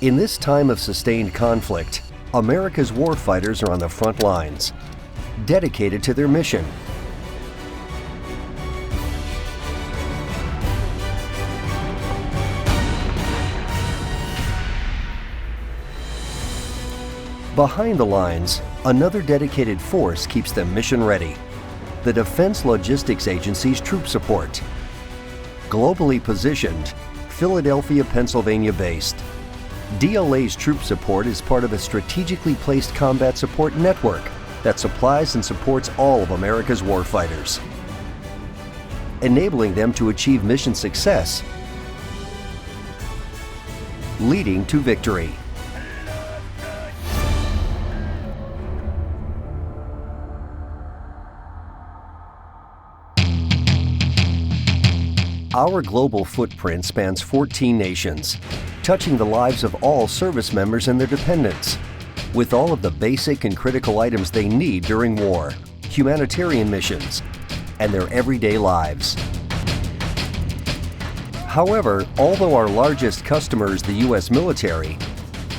In this time of sustained conflict, America's warfighters are on the front lines, dedicated to their mission. Behind the lines, another dedicated force keeps them mission ready. The Defense Logistics Agency's Troop Support. Globally positioned, Philadelphia, Pennsylvania based, DLA's Troop Support is part of a strategically placed combat support network that supplies and supports all of America's warfighters, enabling them to achieve mission success, leading to victory. Our global footprint spans 14 nations, touching the lives of all service members and their dependents, with all of the basic and critical items they need during war, humanitarian missions, and their everyday lives. However, although our largest customer is the U.S. military,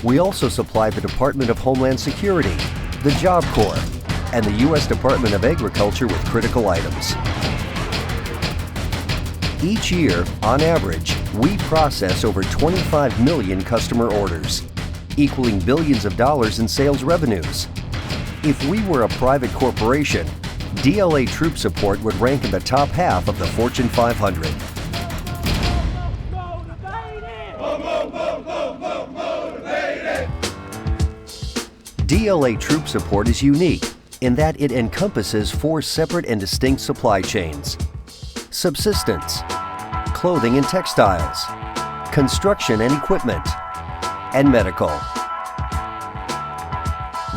we also supply the Department of Homeland Security, the Job Corps, and the U.S. Department of Agriculture with critical items. Each year, on average, we process over 25 million customer orders, equaling billions of dollars in sales revenues. If we were a private corporation, DLA Troop Support would rank in the top half of the Fortune 500. DLA Troop Support is unique in that it encompasses 4 separate and distinct supply chains: subsistence, clothing and textiles, construction and equipment, and medical.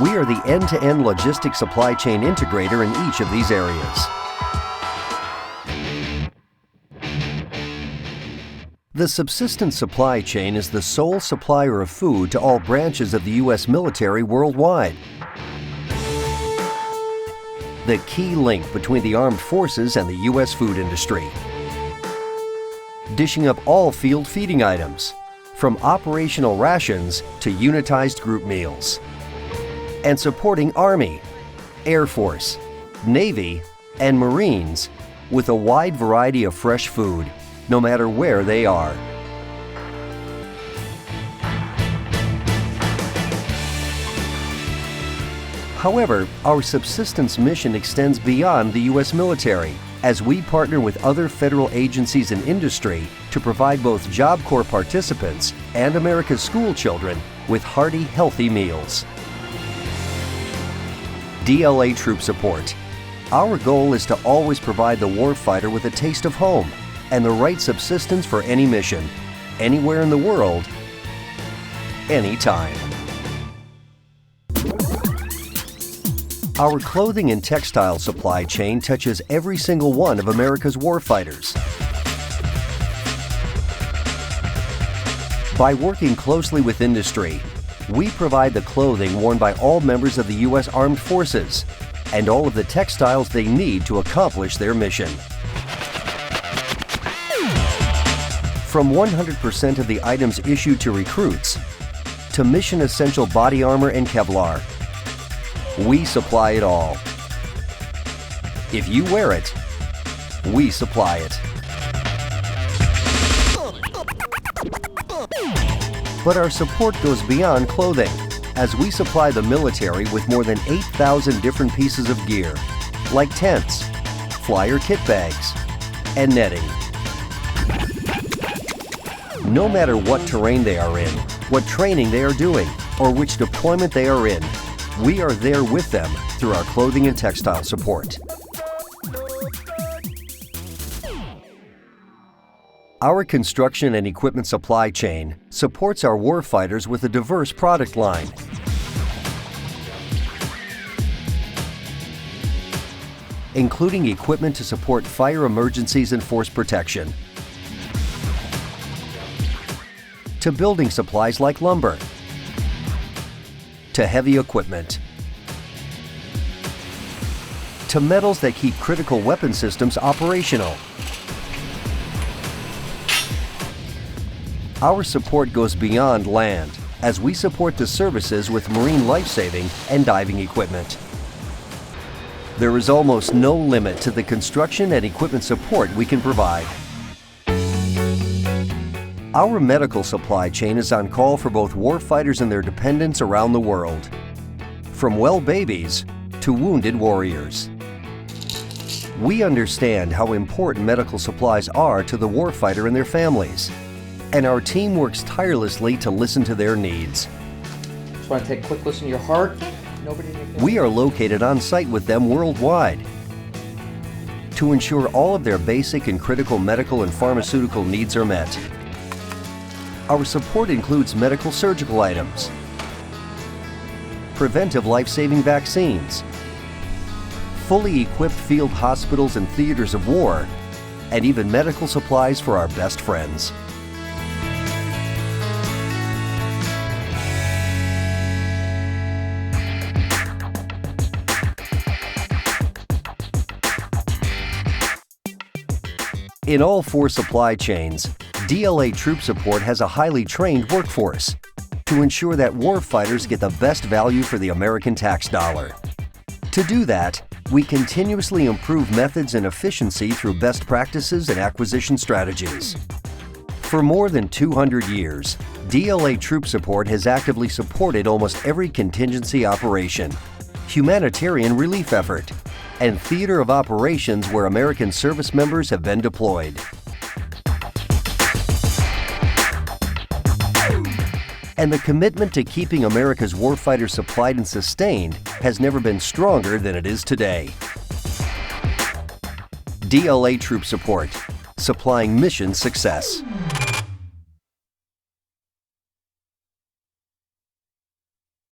We are the end-to-end logistics supply chain integrator in each of these areas. The subsistence supply chain is the sole supplier of food to all branches of the U.S. military worldwide. The key link between the armed forces and the U.S. food industry. Dishing up all field feeding items, from operational rations to unitized group meals. And supporting Army, Air Force, Navy, and Marines with a wide variety of fresh food, no matter where they are. However, our subsistence mission extends beyond the U.S. military, as we partner with other federal agencies and industry to provide both Job Corps participants and America's school children with hearty, healthy meals. DLA Troop Support. Our goal is to always provide the warfighter with a taste of home and the right subsistence for any mission, anywhere in the world, anytime. Our clothing and textile supply chain touches every single one of America's warfighters. By working closely with industry, we provide the clothing worn by all members of the U.S. Armed Forces and all of the textiles they need to accomplish their mission. From 100% of the items issued to recruits to mission-essential body armor and Kevlar, we supply it all. If you wear it, we supply it. But our support goes beyond clothing, as we supply the military with more than 8,000 different pieces of gear, like tents, flyer kit bags, and netting. No matter what terrain they are in, what training they are doing, or which deployment they are in, we are there with them through our clothing and textile support. Our construction and equipment supply chain supports our warfighters with a diverse product line. Including equipment to support fire emergencies and force protection, to building supplies like lumber, to heavy equipment, to metals that keep critical weapon systems operational. Our support goes beyond land as we support the services with marine life-saving and diving equipment. There is almost no limit to the construction and equipment support we can provide. Our medical supply chain is on call for both warfighters and their dependents around the world, from well babies to wounded warriors. We understand how important medical supplies are to the warfighter and their families, and our team works tirelessly to listen to their needs. Just want to take a quick listen to your heart. We are located on site with them worldwide to ensure all of their basic and critical medical and pharmaceutical needs are met. Our support includes medical surgical items, preventive life-saving vaccines, fully equipped field hospitals and theaters of war, and even medical supplies for our best friends. In all 4 supply chains, DLA Troop Support has a highly trained workforce to ensure that warfighters get the best value for the American tax dollar. To do that, we continuously improve methods and efficiency through best practices and acquisition strategies. For more than 200 years, DLA Troop Support has actively supported almost every contingency operation, humanitarian relief effort, and theater of operations where American service members have been deployed. And the commitment to keeping America's warfighters supplied and sustained has never been stronger than it is today. DLA Troop Support, supplying mission success.